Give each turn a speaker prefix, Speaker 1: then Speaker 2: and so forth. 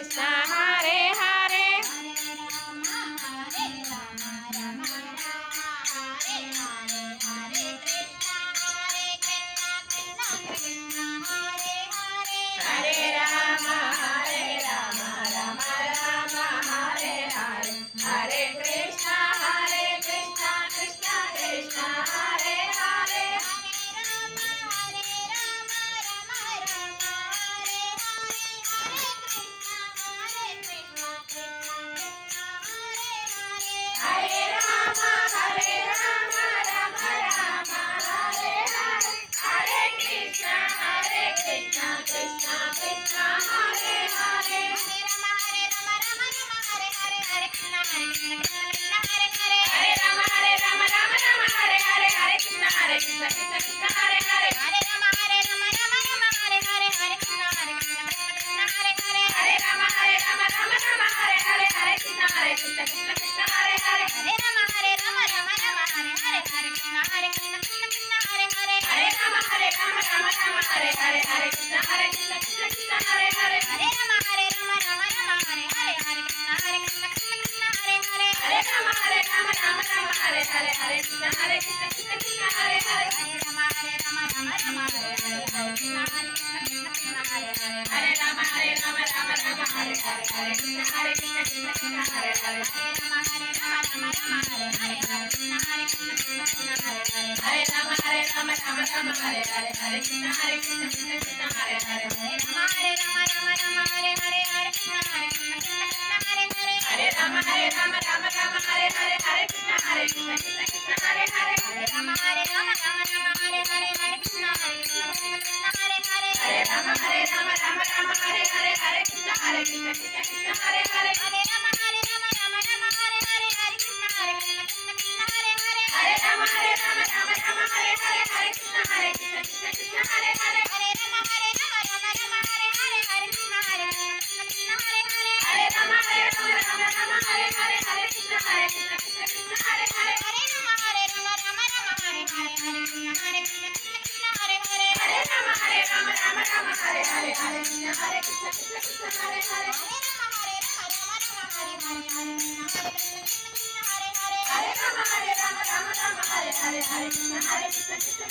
Speaker 1: Krishna Hare Hare Hare Rama Rama Rama Hare Hare Hare Krishna Krishna Krishna Hare Hare Hare Rama Rama Rama Hare Hare Hare Krishna Krishna Krishna Hare Hare Hare Rama Rama Hare Hare Hare Krishna Krishna Hare Hare Hare Rama Rama Hare Hare Hare Krishna Krishna Hare Hare Hare Rama Rama Hare Hare Krishna Krishna Hare Hare Hare Rama Rama Hare Hare Hare Krishna Krishna Hare Hare Hare Rama Rama Hare Hare Hare Krishna Krishna Hare Hare Hare Rama Rama Hare Hare Hare Krishna Krishna Hare Hare Hare Rama Rama Hare Hare Hare Krishna Krishna Hare Hare Hare Rama Rama Hare Hare Hare Krishna Krishna Hare Hare Hare Rama Rama Hare Hare Hare Krishna Krishna Hare Hare Hare Rama Rama Hare Hare Hare Krishna Krishna Hare Hare Hare Rama Rama Hare Hare Hare Krishna Krishna Hare Hare Hare Rama Rama Hare Hare Hare Krishna Krishna Hare Hare Hare Rama Rama Hare Hare Hare Krishna Krishna Hare Hare Hare Rama Rama Hare Hare Hare Krishna Krishna Hare Hare Hare Rama Rama Hare Hare Hare Krishna Krishna Hare Hare Hare Rama Rama Hare Hare Hare Krishna Krishna Hare Hare Hare Rama Rama Hare Hare Hare Krishna Krishna Hare Hare Hare Rama Rama Hare Hare Hare Krishna Krishna Hare Hare Hare Rama Rama Hare Hare Hare Krishna Krishna Hare Hare Hare Rama Rama Hare Hare Hare Krishna Krishna Hare Hare Hare Rama Rama Hare Hare Hare Krishna Krishna Hare Hare Hare Rama Rama Hare Hare Hare Krishna Krishna